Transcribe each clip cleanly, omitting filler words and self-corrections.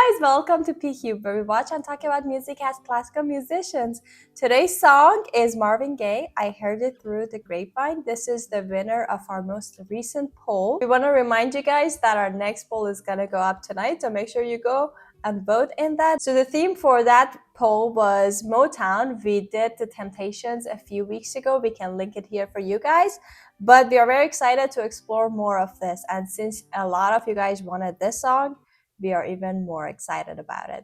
guys, welcome to PQ, where we watch and talk about music as classical musicians. Today's song is Marvin Gaye. I heard it through the Grapevine. This is the winner of our most recent poll. We want to remind you guys that our next poll is going to go up tonight, so make sure you go and vote in that. So the theme for that poll was Motown. We did The Temptations a few weeks ago. We can link it here for you guys. But we are very excited to explore more of this. And since a lot of you guys wanted this song, we are even more excited about it.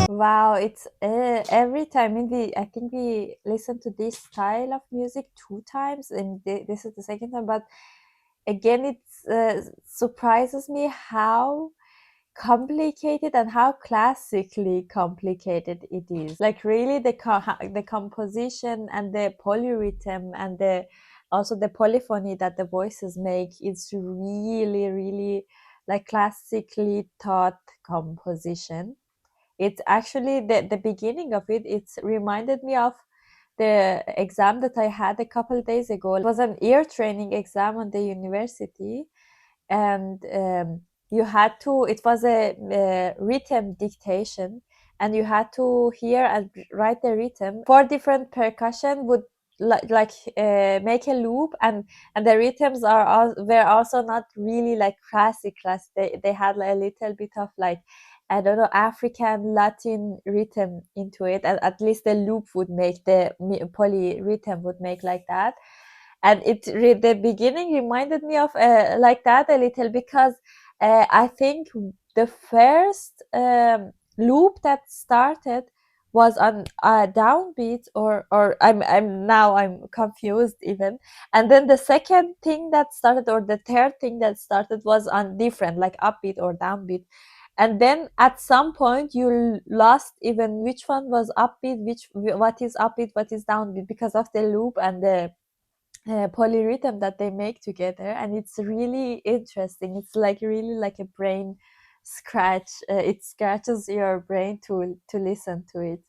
Wow, it's every time I think we listen to this style of music 2 times, and this is the second time. But again, it surprises me how complicated and how classically complicated it is. Like really, the composition and the polyrhythm and also the polyphony that the voices make is really like classically taught composition. It's actually the beginning of it. It's reminded me of the exam that I had a couple of days ago. It was an ear training exam on the university, and you had to. It was a rhythm dictation, and you had to hear and write the rhythm. 4 different percussion would make a loop, and the rhythms were also not really like classic. They had like a little bit of like, I don't know, African Latin rhythm into it, and at least the loop would make the poly rhythm would make like that. And the beginning reminded me of like that a little, because I think the first loop that started was on a downbeat, or I'm confused even. And then the second thing that started, or the third thing that started, was on different, like upbeat or downbeat. And then at some point you lost even which one was upbeat, what is upbeat, what is downbeat, because of the loop and the polyrhythm that they make together. And it's really interesting. It's like really like a brain scratch. It scratches your brain to listen to it.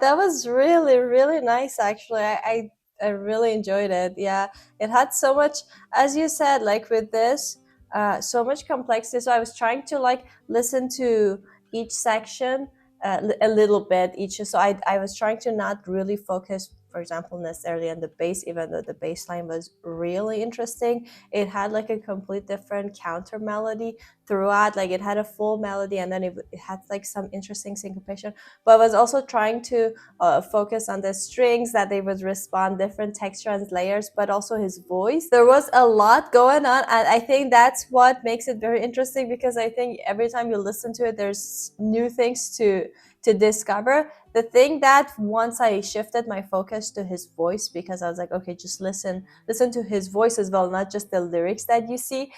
that was really, really nice. Actually, I really enjoyed it. Yeah, it had so much, as you said, like with this, so much complexity. So I was trying to like listen to each section a little bit each. So I was trying to not really focus, for example, necessarily on the bass, even though the bass line was really interesting. It had like a complete different counter melody throughout. Like it had a full melody, and then it had like some interesting syncopation. But I was also trying to focus on the strings, that they would respond different texture and layers, but also his voice. There was a lot going on, and I think that's what makes it very interesting, because I think every time you listen to it, there's new things to discover. The thing that once I shifted my focus to his voice, because I was like, okay, just listen to his voice as well, not just the lyrics that you see.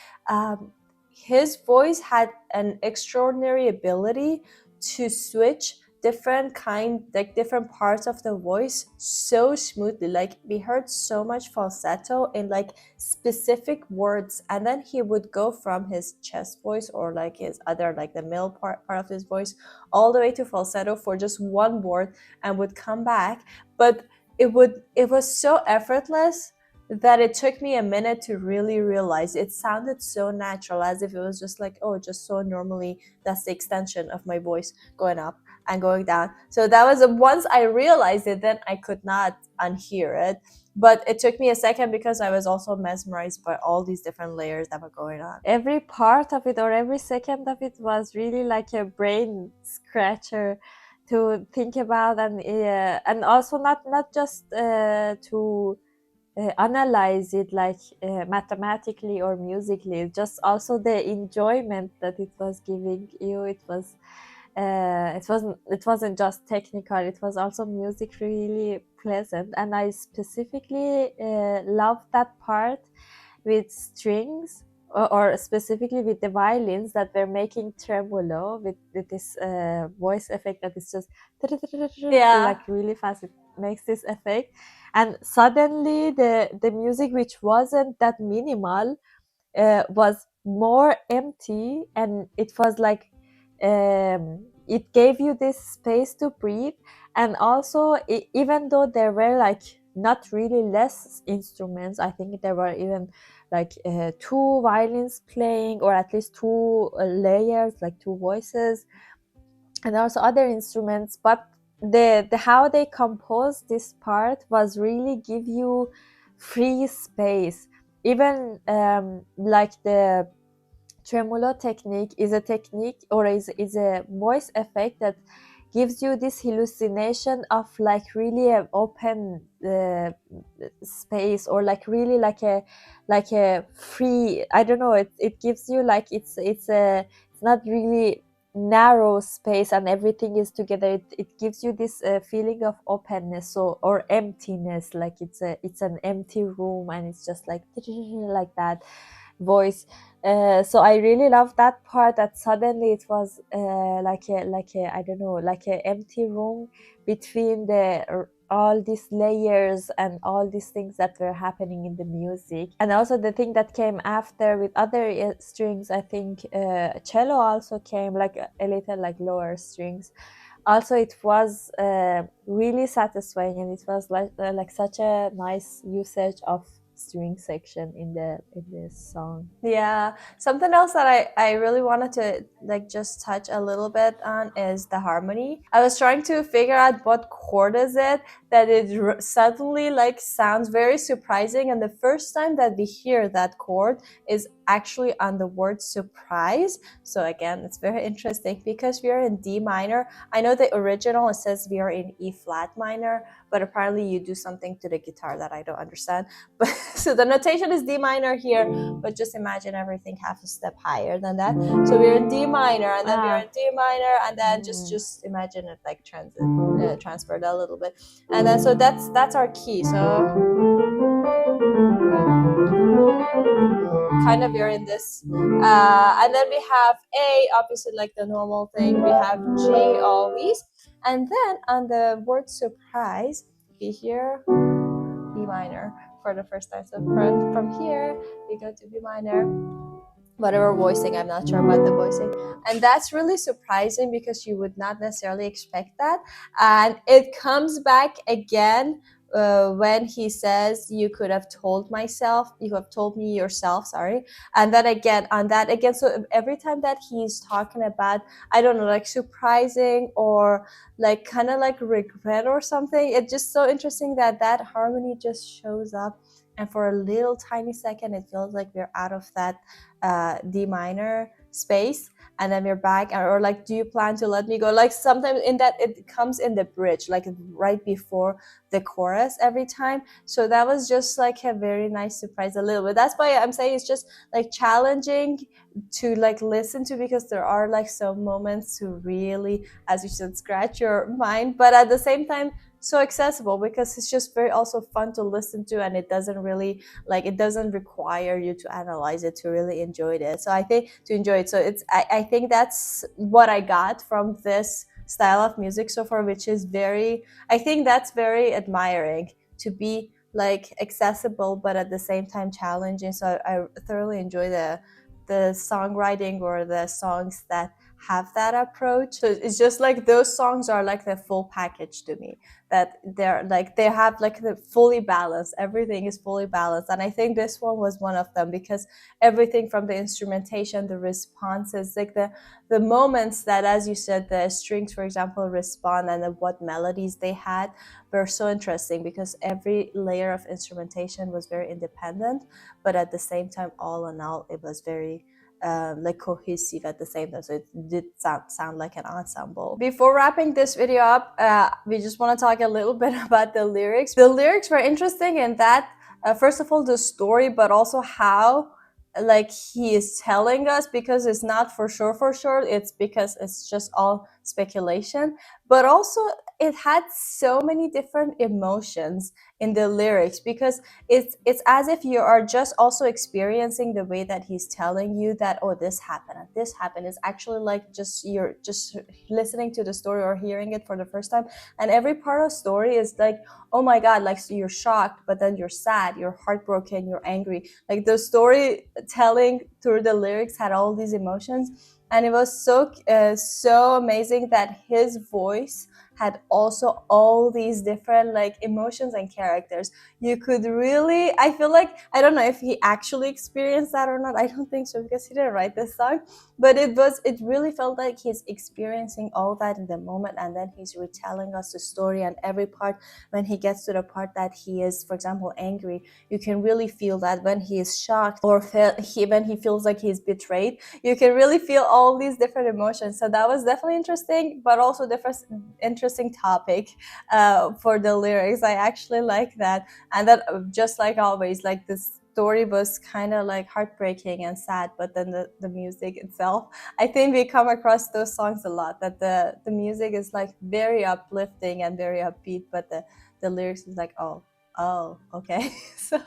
His voice had an extraordinary ability to switch different parts of the voice so smoothly. Like we heard so much falsetto in like specific words, and then he would go from his chest voice, or like his other, like the middle part of his voice, all the way to falsetto for just one word, and would come back. But it was so effortless that it took me a minute to really realize. It sounded so natural, as if it was just like, oh, just so normally, that's the extension of my voice going up and going down. So that was once I realized it, then I could not unhear it. But it took me a second, because I was also mesmerized by all these different layers that were going on. Every part of it or every second of it was really like a brain scratcher to think about, and also not just to analyze it like mathematically or musically, just also the enjoyment that it was giving you. It wasn't just technical, it was also music really pleasant. And I specifically loved that part with strings, or specifically with the violins that were making tremolo with this voice effect that is just Yeah. like really fast. It makes this effect, and suddenly the music, which wasn't that minimal, was more empty, and it was like it gave you this space to breathe. And also, even though there were like not really less instruments, I think there were even like two violins playing, or at least two layers, like two voices, and also other instruments. But the how they composed this part was really give you free space. Even like the tremolo technique is a technique, or is a voice effect that gives you this hallucination of like really an open space, or like really like a free, I don't know, it gives you like it's not really narrow space and everything is together. It gives you this feeling of openness, or emptiness, like it's an empty room, and it's just like like that voice. So I really love that part, that suddenly it was like a I don't know, like a empty room between all these layers and all these things that were happening in the music. And also the thing that came after with other strings, I think cello also came, like a little like lower strings. Also it was really satisfying, and it was like such a nice usage of string section in the song. Yeah, something else that I really wanted to like just touch a little bit on is the harmony. I was trying to figure out what chord is it that suddenly like sounds very surprising, and the first time that we hear that chord is actually on the word surprise. So again, it's very interesting, because we are in D minor. I know the original, it says we are in E flat minor, but apparently you do something to the guitar that I don't understand. But so the notation is D minor here, but just imagine everything half a step higher than that. So we're in D minor, and then we're in D minor, and then just imagine it like transferred a little bit, and then so that's our key. So kind of we're in this, and then we have A, obviously like the normal thing. We have G always, and then on the word surprise, we hear B minor for the first time. So from here we go to B minor, whatever voicing, I'm not sure about the voicing. And that's really surprising because you would not necessarily expect that. And it comes back again when he says, you could have told myself, you have told me yourself, sorry. And then again on that again, so every time that he's talking about, I don't know, like surprising or like kind of like regret or something, it's just so interesting that that harmony just shows up, and for a little tiny second it feels like we're out of that D minor space, and then we're back, or like, do you plan to let me go? Like sometimes in that it comes in the bridge, like right before the chorus every time. So that was just like a very nice surprise a little bit. That's why I'm saying it's just like challenging to like listen to, because there are like some moments to really, as you said, scratch your mind, but at the same time so accessible because it's just very also fun to listen to, and it doesn't really like, it doesn't require you to analyze it to really enjoy it. So I think to enjoy it, so it's I think that's what I got from this style of music so far, which is very, I think that's very admiring, to be like accessible but at the same time challenging. So I thoroughly enjoy the songwriting or the songs that have that approach. So it's just like those songs are like the full package to me, that they're like, they have like the fully balanced, everything is fully balanced. And I think this one was one of them, because everything from the instrumentation, the responses, like the moments that, as you said, the strings for example respond, and what melodies they had were so interesting, because every layer of instrumentation was very independent, but at the same time, all in all, it was very like cohesive at the same time. So it did sound like an ensemble. Before wrapping this video up, we just want to talk a little bit about the lyrics. The lyrics were interesting in that, first of all, the story, but also how like he is telling us, because it's not for sure, it's because it's just all speculation. But also it had so many different emotions in the lyrics, because it's as if you are just also experiencing the way that he's telling you that, oh, this happened and this happened. It's actually like just, you're just listening to the story or hearing it for the first time, and every part of the story is like, oh my god, like, so you're shocked, but then you're sad, you're heartbroken, you're angry. Like the storytelling through the lyrics had all these emotions, and it was so amazing that his voice had also all these different like emotions and characters. You could really, I feel like, I don't know if he actually experienced that or not, I don't think so, because he didn't write this song, but it really felt like he's experiencing all that in the moment, and then he's retelling us the story. And every part, when he gets to the part that he is, for example, angry, you can really feel that. When he is shocked, or when he feels like he's betrayed, you can really feel all these different emotions. So that was definitely interesting, but also different interesting topic for the lyrics. I actually like that. And that, just like always, like this story was kind of like heartbreaking and sad, but then the music itself, I think we come across those songs a lot, that the music is like very uplifting and very upbeat, but the lyrics is like, oh okay. So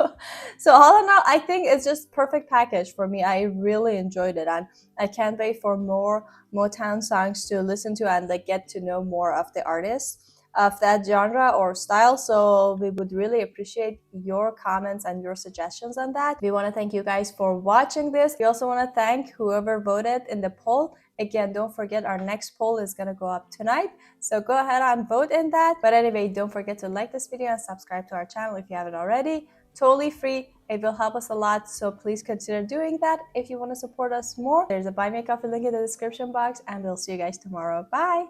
all in all, I think it's just perfect package for me. I really enjoyed it, and I can't wait for more Motown songs to listen to and like get to know more of the artists of that genre or style. So we would really appreciate your comments and your suggestions on that. We want to thank you guys for watching this. We also want to thank whoever voted in the poll. Again, don't forget, our next poll is going to go up tonight, so go ahead and vote in that. But anyway, don't forget to like this video and subscribe to our channel if you haven't already. Totally free. It will help us a lot, so please consider doing that if you want to support us more. There's a buy me a coffee link in the description box, and we'll see you guys tomorrow. Bye.